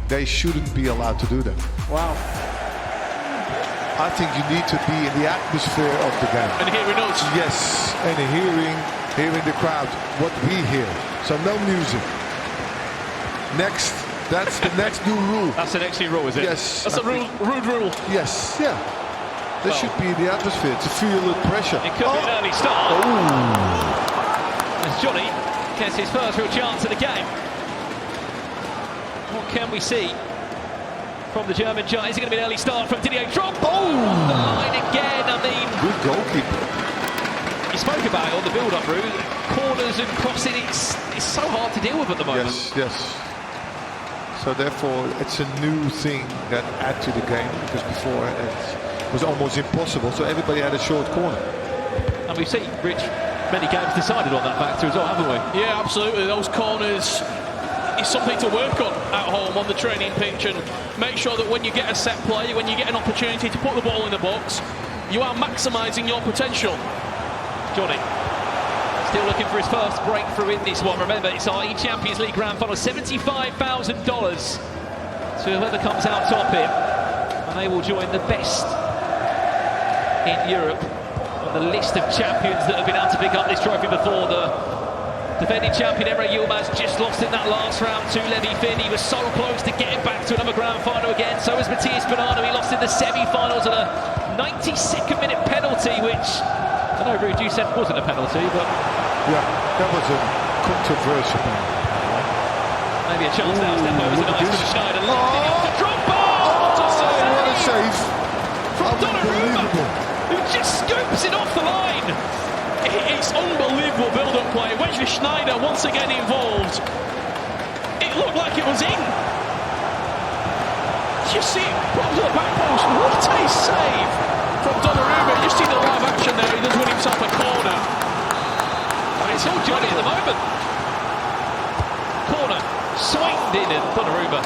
they shouldn't be allowed to do that. Wow. I think you need to be in the atmosphere of the game. And hearing us. Yes, and hearing the crowd, what we hear. So no music. Next, that's the next new rule. That's the next new rule, is it? Yes. That's a rude rule. Yes, yeah. There should be in the atmosphere to feel the pressure. It could be an early start. Oh. As Jonny gets his first real chance of the game. What can we see from the German giant? Is it going to be an early start from Didier Drogba? Oh! The line again, I mean... Good goalkeeper. You spoke about it on the build-up route. Corners and crossing, it's so hard to deal with at the moment. Yes. So therefore, it's a new thing that add to the game, because before it was almost impossible. So everybody had a short corner. And we've seen, Rich, many games decided on that factor as well, haven't we? Yeah, absolutely. Those corners is something to work on at home on the training pitch, and make sure that when you get a set play, when you get an opportunity to put the ball in the box, you are maximising your potential. Jonny still looking for his first breakthrough in this one. Remember, it's our eChampionsLeague Grand Final, $75,000. So whoever comes out top here, and they will join the best in Europe on the list of champions that have been able to pick up this trophy before. The defending champion Emre Yilmaz just lost in that last round to LevyFinn. He was so close to getting back to another grand final again. So was Matthias Bonanno. He lost in the semi-finals at a 92nd minute penalty, which I know, Ruud, you said wasn't a penalty, but yeah, that was a controversial penalty. Maybe a chance now. Step over to nice Schneider. Lifting it off to Drogba. What a save from Donnarumma, who just scoops it off the line. It's unbelievable build-up play. Wesley Schneider once again involved. It looked like it was in. You see it put to the back post. What a save from Donnarumma. You see the live action there. He does win himself a corner. And it's all Jonny at the moment. Corner swinged in, and Donnarumma.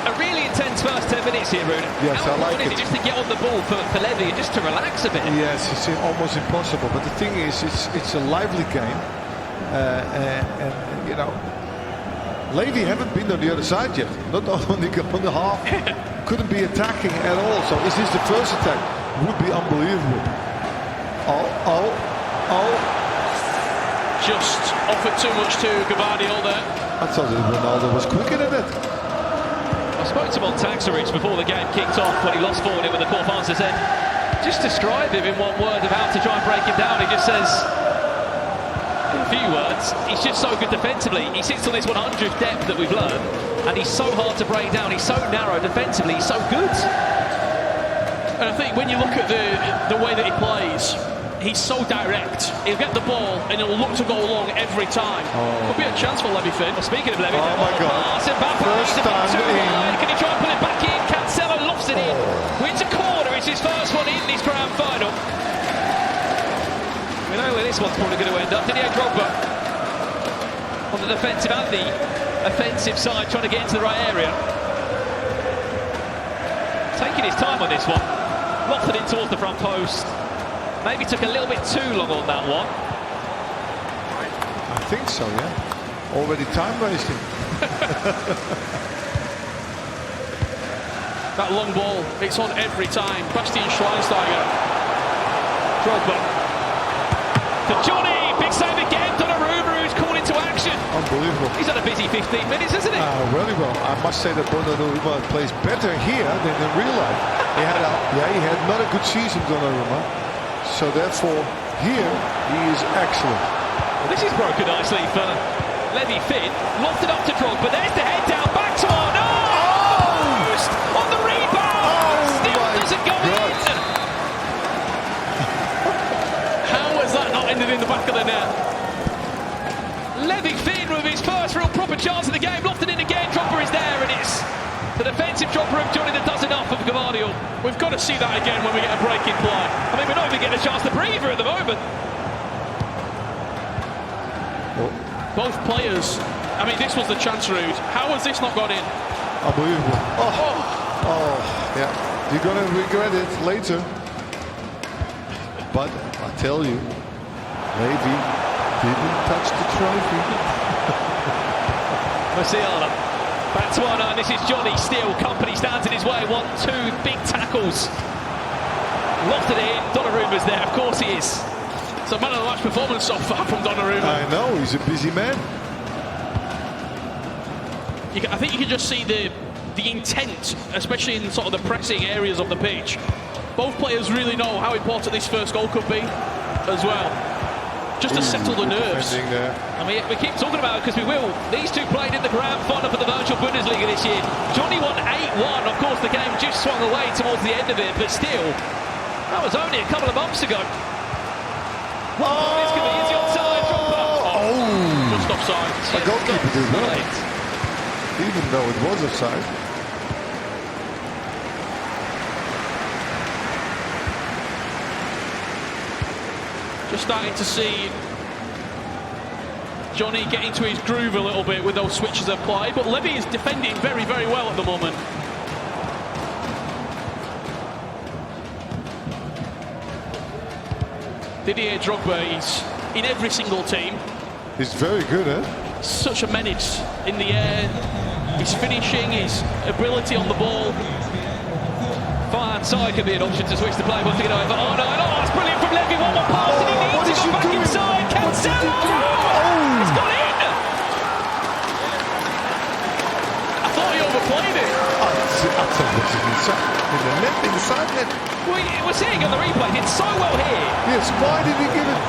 A really intense first 10 minutes here, Ruud. Yes, I like it. Just to get on the ball for Levy and just to relax a bit. Yes, it's almost impossible. But the thing is, it's a lively game, and you know, Levy haven't been on the other side yet. Not on the half. Couldn't be attacking at all. So is this the first attack? Would be unbelievable. Oh. Just offered too much to Gvardiol there. I thought that Ronaldo was quicker than that. I spoke to Montaxarich before the game kicked off when he lost 4-0 with the Corp answer. Said, just describe him in one word of how to try and break him down. He just says, in a few words, he's just so good defensively. He sits on this 100th depth that we've learned, and he's so hard to break down. He's so narrow defensively. He's so good. And I think when you look at the way that he plays, he's so direct. He'll get the ball and he'll look to go along every time. Could be a chance for LevyFinn. Well, speaking of Levy, oh my God! First time in. Can he try and put it back in? Cancelo lofts it in. Wins a corner. It's his first one in this grand final. We know where this one's probably going to end up. Didier Drogba on the defensive and the offensive side, trying to get into the right area. Taking his time on this one. Lofted in towards the front post. Maybe took a little bit too long on that one. I think so, yeah. Already time wasting. That long ball, it's on every time. Bastian Schweinsteiger. Drogba. To Jonny. Big save again. Donnarumma, who's called into action. Unbelievable. He's had a busy 15 minutes, hasn't he? Really well. I must say that Donnarumma plays better here than in real life. He had not a good season, Donnarumma. So therefore, here he is excellent. Well, this is broken nicely for LevyFinn. Lofted up to Drogba. There's the head down. Back to Arno. Post on the rebound. Still doesn't go in. How has that not ended in the back of the net? LevyFinn with his first real proper chance of the game. Lofted in again. Drogba is there, and it's the defensive Drogba of Jonny that does enough of Gvardiol. We've got to see that again when we get a breaking play. I mean, we're not even getting a chance to breathe here at the moment. Both players. I mean, this was the chance, Ruud. How has this not gone in? Unbelievable. Oh, yeah. You're going to regret it later. But I tell you, Levy didn't touch the trophy. Musiala. Back to R9, this is Jonny still. Company stands in his way. 1-2 big tackles. Lofted it in. Donnarumma's there, of course he is. It's a man of the match performance so far from Donnarumma. I know, he's a busy man. I think you can just see the intent, especially in sort of the pressing areas of the pitch. Both players really know how important this first goal could be as well. Just to settle the nerves. I mean, we keep talking about it because we will. These two played in the grand final for the VirtualBundesliga this year. Jonny won 8-1. Of course, the game just swung away towards the end of it, but still, that was only a couple of months ago. This could be easy offside. Just offside. A goalkeeper did that, even though it was offside. Just starting to see Jonny get into his groove a little bit with those switches of play, but Levy is defending very, very well at the moment. Didier Drogba, he's in every single team. He's very good, eh? Such a menace in the air. His finishing, his ability on the ball. Far hand side could be an option to switch the play once again over. Oh no, that's brilliant from Levy. One more pass and he needs to go back inside. Cancelo! It's gone in! I thought he overplayed it. I thought it was inside. In the net, inside net. We're seeing on the replay, did so well here. Yes, why did he give it?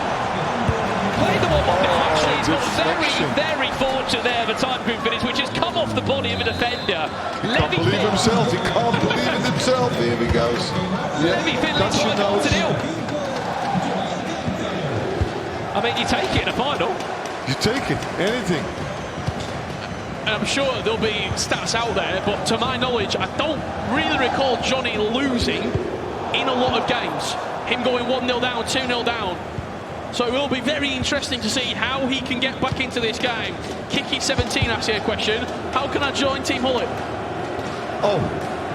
Played the ball back. Actually, he's got very fortunate there of a time group finish, which has come off the body of a defender. Can't believe himself. He can't believe it himself. Here he goes. LevyFinn leads by 1-0. I mean, you take it in a final. You take it. Anything. And I'm sure there'll be stats out there, but to my knowledge, I don't really recall Jonny losing in a lot of games. Him going 1-0 down, 2-0 down. So it will be very interesting to see how he can get back into this game. Kiki17 asks you a question. How can I join Team Hullet? Oh,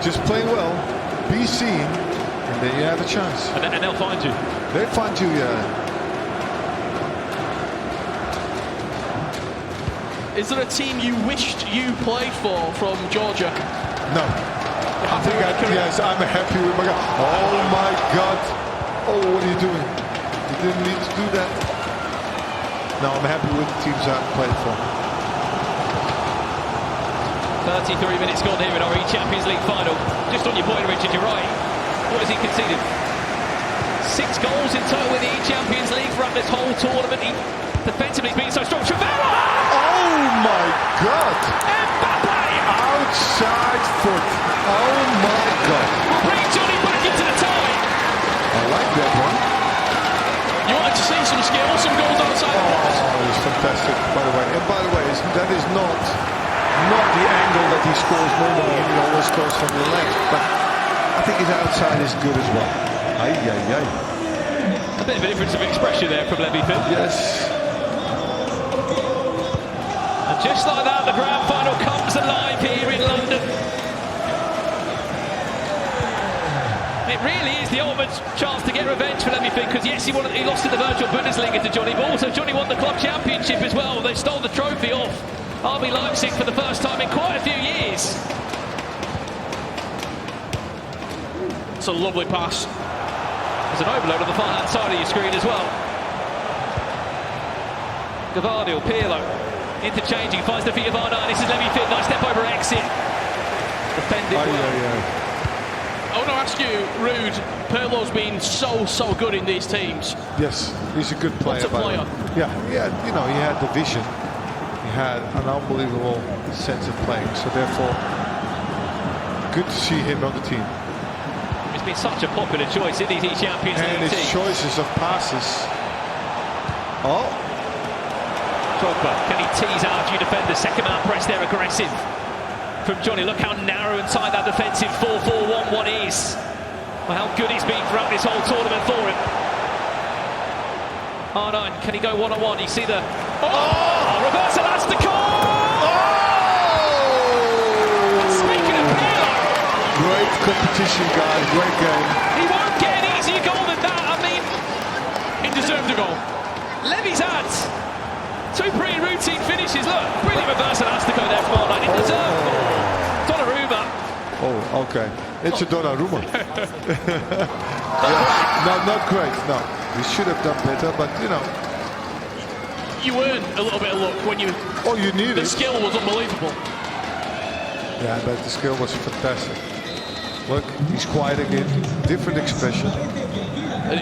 just play well, be seen, and then you have a chance. And they'll find you. They'll find you, yeah. Is there a team you wished you played for from Georgia? No. Yes, I'm happy with my guy. Oh my God. Oh, what are you doing? You didn't need to do that. No, I'm happy with the teams I've played for. 33 minutes gone here in our eChampionsLeague final. Just on your point, Richard, you're right. What has he conceded? 6 goals in total in the eChampionsLeague throughout this whole tournament. He defensively has been so strong. Oh my God! Outside foot. Oh my God. We'll bring Jonny back into the tie. I like that one. You wanted to see some skill, some goals outside the box. Oh, it's fantastic, by the way. And by the way, that is not the angle that he scores normally. He always scores from the left. But I think his outside is good as well. Ay, ay, ay. A bit of a difference of expression there from LevyFinn. Yes. And just like that, the grand final comes alive here in London. It really is the ultimate chance to get revenge for LevyFinn, because yes, he lost in the VirtualBundesliga to Jonny, but also Jonny won the club championship as well. They stole the trophy off RB Leipzig for the first time in quite a few years. It's a lovely pass. There's an overload on the far hand side of your screen as well. Gavardio, Pirlo, interchanging, finds the feet of R9. This is LevyFinn, nice step over exit. Defending well. I want to ask you, Ruud, Pirlo's been so good in these teams. Yes, he's a good player. What's a player? Yeah, he had the vision. He had an unbelievable sense of playing. So therefore, good to see him on the team. He's been such a popular choice in these eChampionsLeague and his teams. Choices of passes. Oh. Drogba, can he tease out a few defenders? Second man press there, aggressive from Jonny. Look how narrow and tight that defensive 4-4-1-1 is. Well, how good he's been throughout this whole tournament for him. R9, can he go one-on-one? You see the... Oh! Reverse elastic! Speaking of Pirlo! Great competition, guys. Great game. He won't get an easier goal than that. I mean... He deserved a goal. Levy's had 2 pretty routine finishes. Look, brilliant reverse elastico there from R9. He deserved Oh, okay. It's a Donnarumma. Yeah, not great. No, he should have done better, but you know. You earned a little bit of luck when you. Oh, you needed. The skill was unbelievable. Yeah, but the skill was fantastic. Look, he's quiet again. Different expression.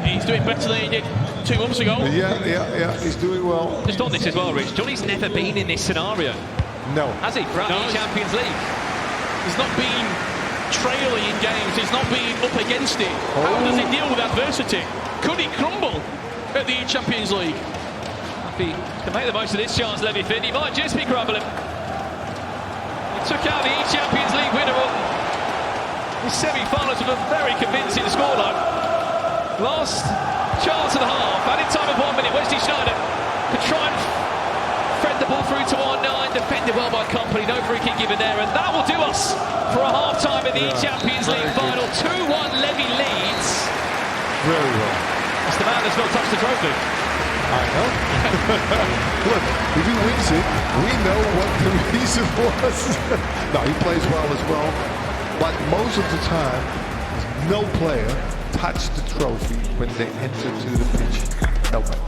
He's doing better than he did 2 months ago. Yeah. He's doing well. Just on this as well, Rich. Johnny's never been in this scenario. No. Has he? Throughout the Champions League. He's not been trailing in games. He's not been up against it. How does he deal with adversity? Could he crumble at the Champions League? If he can make the most of this chance, LevyFinn, he might just be crumbling. He took out the eChampionsLeague winner on his semi-finals with a very convincing scoreline. Last chance of the half, added time of 1 minute. Wesley Sneijder could try and thread the ball through to R9, defended well by Company, no free kick given there, and that will do us for a half-time in the eChampionsLeague final. 2-1 Levy leads. Very well. It's the man that's not touched the trophy. I know. Look, if he wins it, we know what the reason was. No, he plays well as well, but most of the time, no player touched the trophy when they enter to the pitch. Nobody.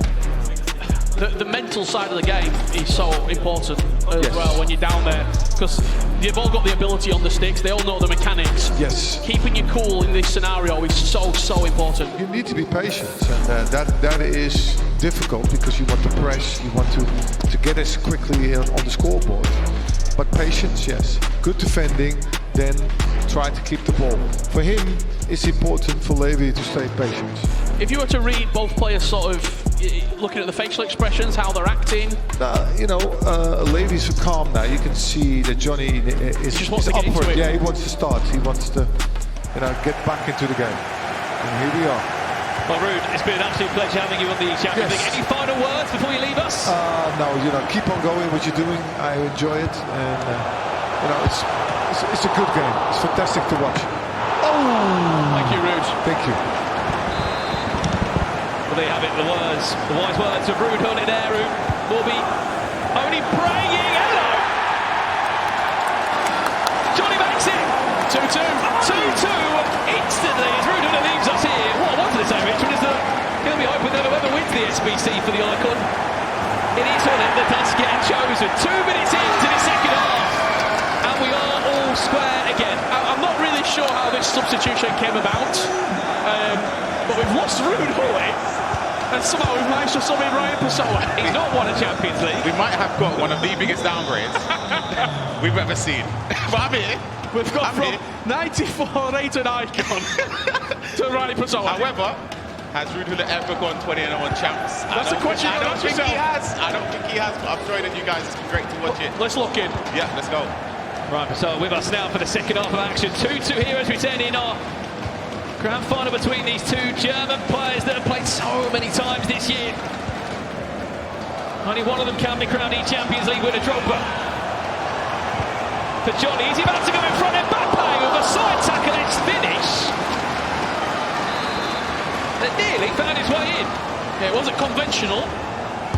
The mental side of the game is so important as well when you're down there, because they've all got the ability on the sticks, they all know the mechanics. Yes. Keeping you cool in this scenario is so important. You need to be patient, and that is difficult because you want to press, you want to get as quickly on the scoreboard. But patience, yes. Good defending, then try to keep the ball. For him, it's important for Levy to stay patient. If you were to read both players sort of looking at the facial expressions, how they're acting. Levy's calm now. You can see that Jonny is just wants to get into it. Yeah, he wants to start. He wants to, get back into the game. And here we are. Well, Ruud, it's been an absolute pleasure having you on the Champions League. Any final words before you leave us? No, keep on going what you're doing. I enjoy it, and it's a good game. It's fantastic to watch. Oh! Thank you, Ruud. Thank you. Well, there you have it, the wise words of Ruud Gullit, who will be only praying. Hello! Jonny makes it! 2-2. 2-2 instantly as Ruud Gullit leaves us here. What I wanted to say, Richard, is that he'll be hoping that whoever wins the SBC for the Icon, it is Gullit that does get chosen. 2 minutes into the second half, and we are all square again. I'm not really sure how this substitution came about, but we've lost Ruud Gullit. And somehow we've managed to sub in Ryan Pessoa. He's not won a Champions League. We might have got one of the biggest downgrades we've ever seen. But I'm here. We've got from 94 rated icon to Ryan Pessoa. However, has Ruud Gullit ever gone 20-1 champs? That's a question I you don't think he has. I don't think he has, but I'm showing you guys. It's been great to watch it. Let's look in. Yeah, let's go. Ryan Pessoa with us now for the second half of action. 2-2 here as we turn in our grand final between these two German players that have played so many times this year. Only one of them can be crowned eChampionsLeague winner, Drogba. For Jonny, is he about to go in front of Mbappe with a side tackle, it's finish. That nearly found his way in. Yeah, it wasn't conventional,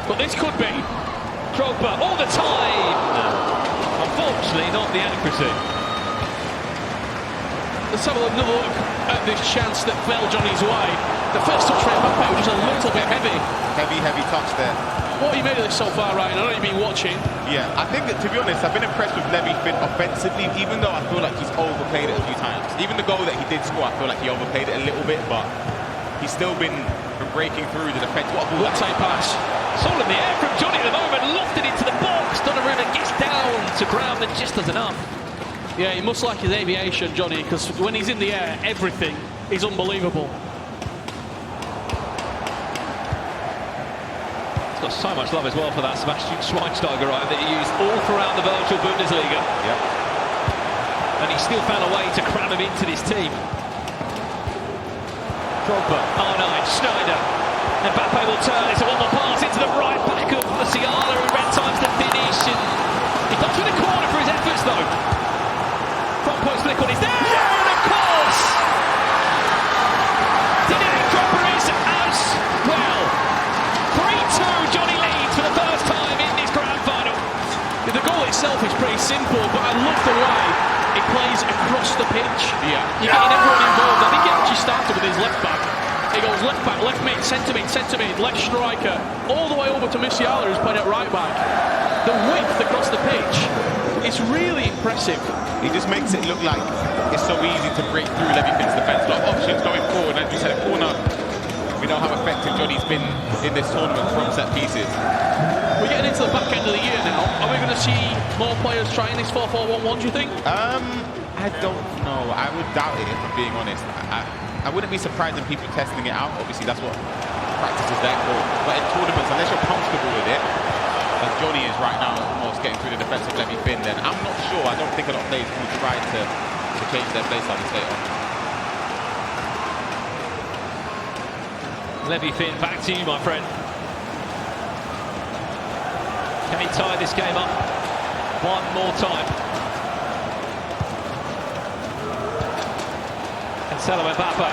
but this could be. Drogba all the time. Unfortunately, not the accuracy. Let's have another look at this chance that fell Johnny's way. The first touch from Mbappe was just a little bit heavy. Heavy touch there. What have you made of this so far, Ryan? I know you've been watching. Yeah, I think that, to be honest, I've been impressed with LevyFinn offensively, even though I feel like he's overplayed it a few times. Even the goal that he did score, I feel like he overplayed it a little bit, but he's still been breaking through the defence. What a What a pass. It's all in the air from Jonny at the moment, lofted into the box. Donnarumma gets down to ground and just does enough. Yeah, he must like his aviation, Jonny, because when he's in the air, everything is unbelievable. He's got so much love as well for that Sebastian Schweinsteiger right that he used all throughout the VirtualBundesliga. Yep. And he still found a way to cram him into this team. Drogba, R9, Sneijder. Mbappe will turn. It's a one-more pass into the right back of Musiala, who ran times to finish. And he comes with a corner for his efforts, though. Front post flick on his there, and of course, Didier Drogba is as well. 3-2, Jonny leads for the first time in this grand final. The goal itself is pretty simple, but I love the way It plays across the pitch. Yeah. You're getting everyone involved. I think he actually started with his left back. He goes left back, left mid, centre mid, left striker, all the way over to Musiala, who's playing at right back. The width across the pitch is really impressive. He just makes it look like it's so easy to break through LevyFinn's defence. A lot of options going forward. As you said, a corner. We know how effective Jonny's been in this tournament from set pieces. We're getting into the back end of the year now. Are we going to see more players trying this 4-4-1-1, do you think? I don't know. I would doubt it, if I'm being honest. I wouldn't be surprised in people testing it out. Obviously, that's what practice is there for. But in tournaments, unless you're comfortable with it, as Jonny is right now, almost getting through the defence of LevyFinn, then I'm not sure. I don't think a lot of players will try to change their play style and stay on. LevyFinn, back to you, my friend. Can he tie this game up one more time? Cancelo Mbappe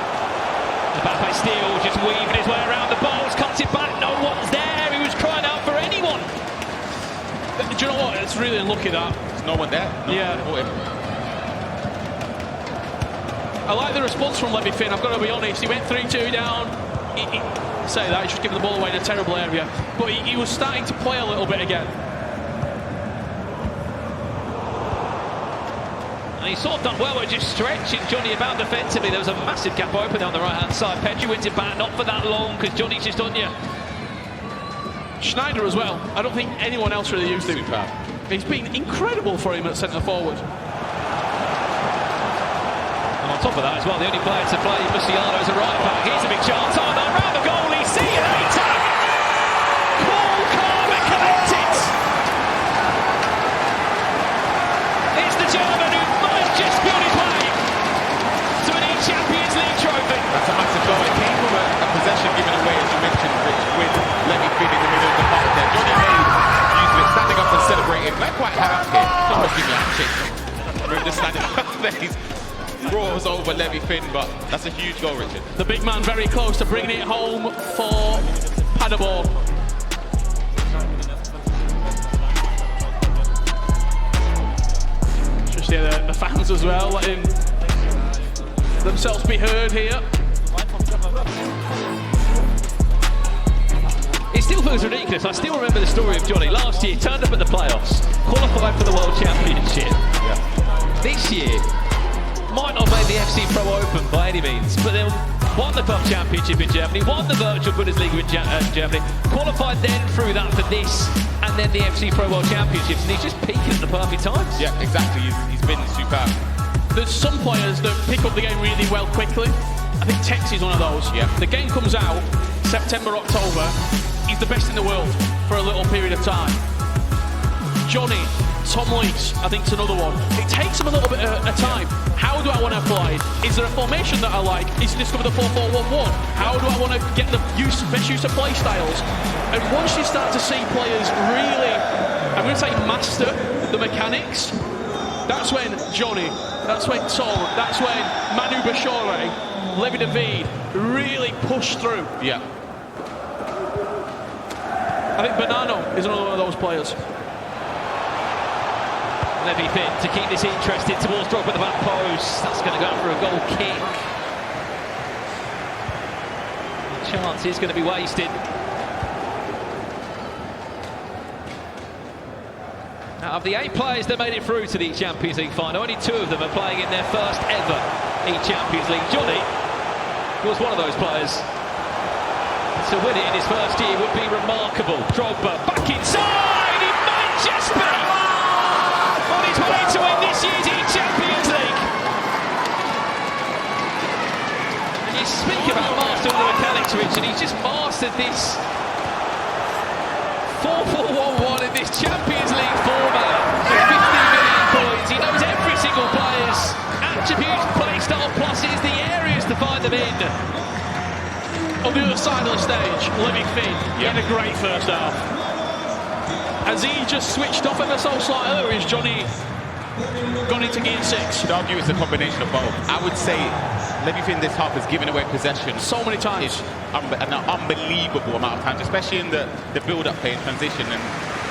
still just weaving his way around the box, cuts it back, no one's there, he was crying out for anyone. Do you know what? It's really unlucky that. There's no one there. Yeah. I like the response from LevyFinn, I've got to be honest. He went 3-2 down. Say that, he's just giving the ball away in a terrible area. But he was starting to play a little bit again. And he sort of done well with just stretching Jonny about defensively. There was a massive gap open down the right-hand side. Pedri wins it back, not for that long, because Jonny's just on you. Schneider as well. I don't think anyone else really used him. Superb. He's been incredible for him at centre-forward. And on top of that as well, the only player to play Musiala as a right-back. Here's a big chance. Oh, no, around the goalie. See you later. Cool, calm and collected. It's the German who might just be on his way to an eChampionsLeague trophy. That's a massive goal. It came from a possession given away, as you mentioned, Rich, with LevyFinn in the middle of the park there. Jonny made use of it, standing up and celebrating. Not quite happy. Almost giving a handshake. We're just standing up there. He's roars over LevyFinn, but that's a huge goal, Richard. The big man very close to bringing it home for Paderborn. Just hear the fans as well, letting themselves be heard here. It still feels ridiculous. I still remember the story of Jonny. Last year, turned up at the playoffs, qualified for the World Championship. Yeah. This year, might not make the FC Pro Open by any means, but they won the Club Championship in Germany, won the VirtualBundesliga in Germany, qualified then through that for this, and then the FC Pro World Championships, and he's just peaking at the perfect times. Yeah, exactly. He's been superb. There's some players that pick up the game really well quickly. I think Tex is one of those. Yeah. The game comes out September, October. He's the best in the world for a little period of time. Jonny, Tom Lees, I think, is another one. It takes him a little bit of time. How do I want to apply it? Is there a formation that I like? Is it discover the 4-4-1-1? How do I want to get the best use of play styles? And once you start to see players really, I'm going to say master the mechanics, that's when Jonny, that's when Tom, that's when Manu Bashore, Levy David really push through. Yeah. I think Bonanno is another one of those players. LevyFinn to keep this interested towards Drogba at the back post. That's going to go for a goal kick. The chance is going to be wasted. Out of the 8 players that made it through to the eChampionsLeague final, only 2 of them are playing in their first ever eChampionsLeague. Jonny was one of those players. To win it in his first year would be remarkable. Drogba back inside, he might just be on his way to win this year's eChampionsLeague. And you speak about mastering the mechanics, Rich, and he's just mastered this 4-4-1-1 in this Champions League format for 15 million points. He knows every single player's attributes, play style, pluses, the areas to find them in. On the other side of the stage, LevyFinn had a great first half. Has he just switched off ever so slightly, or is Jonny gone into gear 6? I'd argue it's a combination of both. I would say LevyFinn this half has given away possession So many times. an unbelievable amount of times, especially in the build-up play and transition. And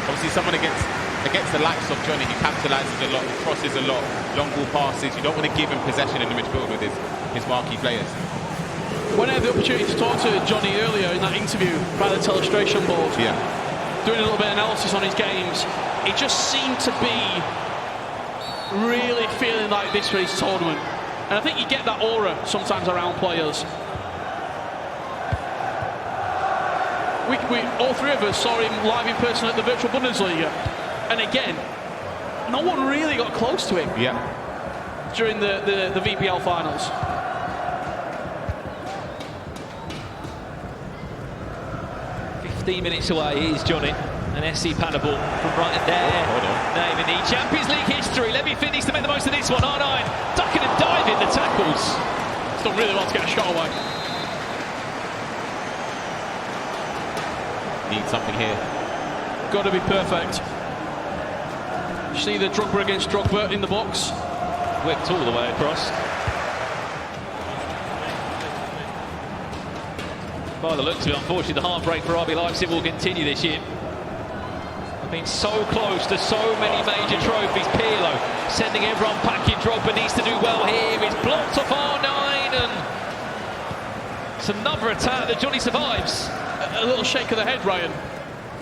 obviously someone against against the likes of Jonny, he capitalises a lot, he crosses a lot, long ball passes. You don't want to give him possession in the midfield with his marquee players. When I had the opportunity to talk to Jonny earlier in that interview by the telestration board, doing a little bit of analysis on his games, he just seemed to be really feeling like this for his tournament. And I think you get that aura sometimes around players. We all three of us saw him live in person at the VirtualBundesliga. And again, no one really got close to him during the VBL finals. Minutes away, here's Jonny and SC Paderborn from right in there. Name in the Champions League history. LevyFinn needs to make the most of this one. R9 ducking and diving the tackles. He's done really well to get a shot away. Need something here. Got to be perfect. You see the Drogba against Drogba in the box. Whipped all the way across. By the looks of it, unfortunately, the heartbreak for RB Leipzig will continue this year. I've been so close to so many major trophies. Pirlo sending everyone packing. Drogba needs to do well here. It's blocked off R9, and it's another attack that Jonny survives. A little shake of the head, Ryan.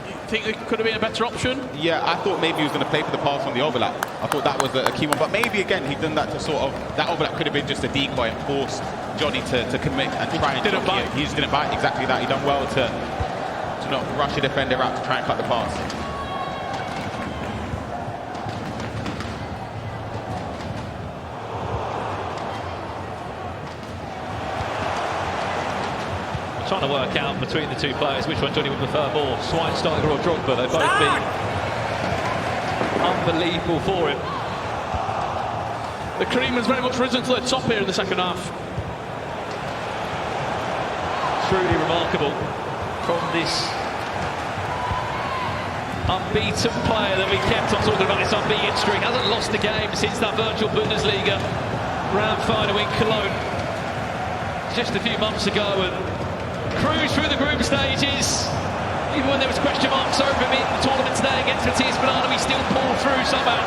You think there could have been a better option? Yeah, I thought maybe he was going to play for the pass on the overlap. I thought that was a key one, but maybe again he'd done that to sort of, that overlap could have been just a decoy and forced Jonny to commit and try and didn't bite. He just didn't bite. Exactly that. He done well to not rush a defender out to try and cut the pass. Trying to work out between the two players which one Jonny would prefer more, Schweinsteiger or Drogba. They've both been unbelievable for him. The cream has very much risen to the top here in the second half. Truly remarkable from this unbeaten player that we kept on talking about, this unbeaten streak. Hasn't lost a game since that VirtualBundesliga grand final in Cologne just a few months ago, and cruised through the group stages. Even when there was question marks over him in the tournament today against Matthias Banana, he still pulled through somehow.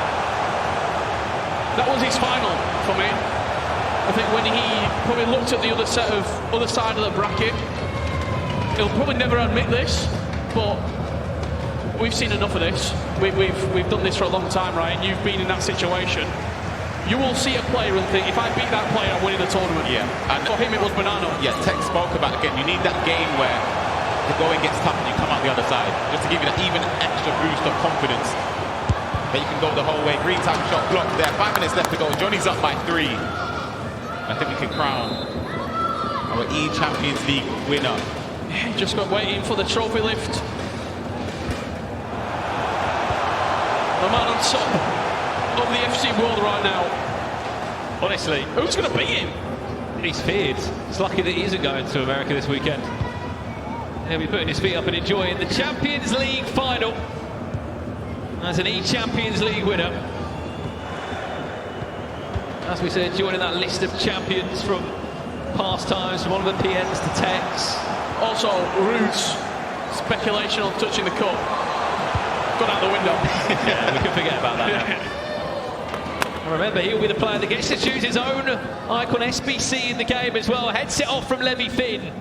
That was his final for me. I think when he probably looked at the other side of the bracket, he'll probably never admit this, but we've seen enough of this. We've done this for a long time, right? And you've been in that situation. You will see a player and think, if I beat that player, I'm winning the tournament. Yeah. And for him, it was Banana. Yeah, Tech spoke about, again, you need that game where the going gets tough and you come out the other side, just to give you that even extra boost of confidence that you can go the whole way. Green time shot blocked there. 5 minutes left to go. Jonny's up by 3. I think we can crown our eChampionsLeague winner. Just got waiting for the trophy lift. The man on top of the FC world right now. Honestly, who's going to beat him? He's feared. It's lucky that he isn't going to America this weekend. He'll be putting his feet up and enjoying the Champions League final as an eChampionsLeague winner. As we said, joining that list of champions from past times, from Oliver PNs to Tex. Also, Rude's speculation on touching the cup gone out the window. Yeah, we can forget about that. And remember, he'll be the player that gets to choose his own icon SBC in the game as well. Headset off from LevyFinn.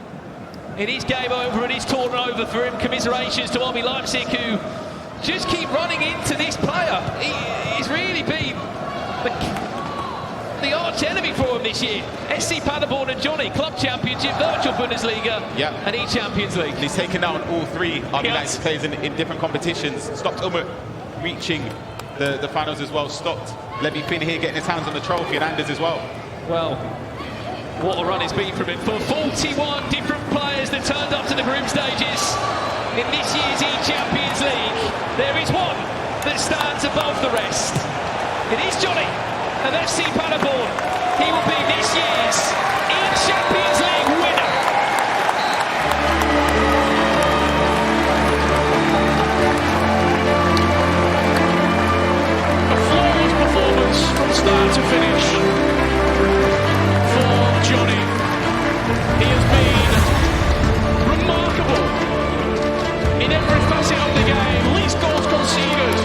It is game over and it's torn over for him. Commiserations to RB Leipzig, who just keep running into this player. He's really been the arch enemy for him this year. SC Paderborn and Jonny, Club Championship, VirtualBundesliga, and eChampionsLeague. He's taken down all 3 RB Leipzig players in different competitions. Stopped Umut reaching the finals as well. Stopped LevyFinn here getting his hands on the trophy, and Anders as well. Well, what a run it's been from him. For 41 different players that turned up to the group stages in this year's eChampionsLeague, there is one that stands above the rest. It is Jonny of FC Paderborn. He will be this year's eChampionsLeague winner. A flawless performance from start to finish for Jonny. He has been remarkable in every facet of the game. Least goals conceded,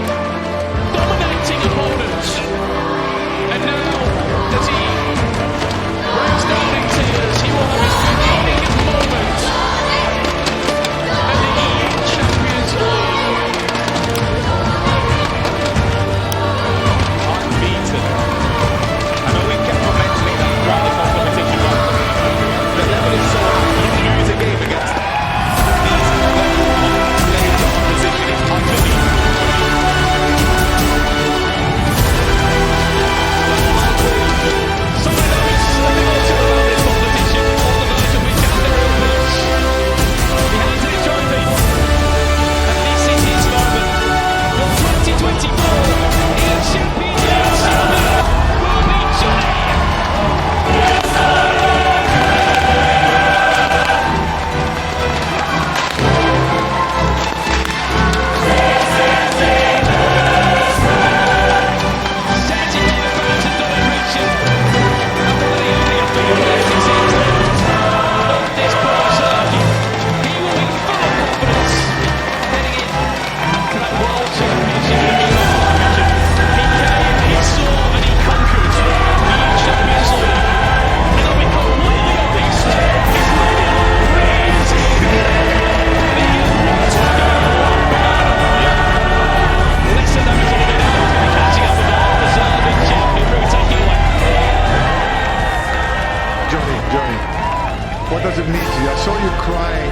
What does it mean to you? I saw you crying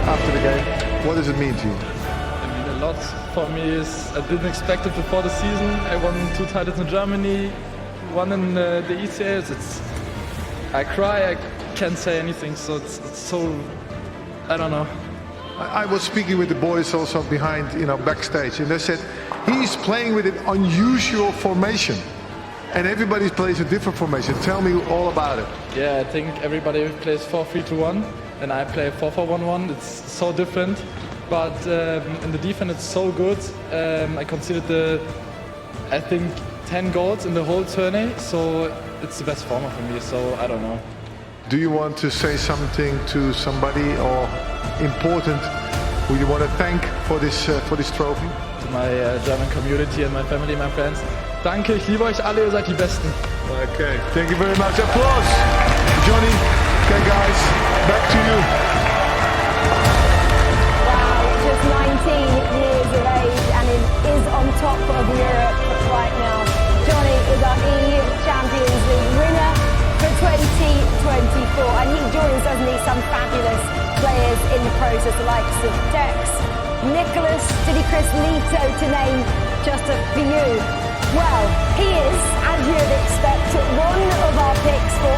after the game. What does it mean to you? I mean, a lot for me is I didn't expect it before the season. I won 2 titles in Germany, 1 in the ECAs. I cry, I can't say anything, so it's so, I don't know. I was speaking with the boys also behind, backstage, and they said he's playing with an unusual formation. And everybody plays a different formation. Tell me all about it. Yeah, I think everybody plays 4-3-2-1, and I play 4-4-1-1. It's so different, but in the defense it's so good. I conceded I think 10 goals in the whole tourney, so it's the best former for me. So I don't know. Do you want to say something to somebody or important who you want to thank for this trophy? To my German community and my family, my friends. Danke, ich liebe euch alle, ihr seid die Besten. Okay, thank you very much. Applause, Jonny. Okay, guys, back to you. Wow, just 19 years of age and is on top of Europe right now. Jonny is our eChampions League winner for 2024, and he joins, doesn't he, some fabulous players in the process, the likes of Dex, Nicholas, Diddy Chris, Lito, to name just a few. Well, he is, as you'd expect, one of our picks for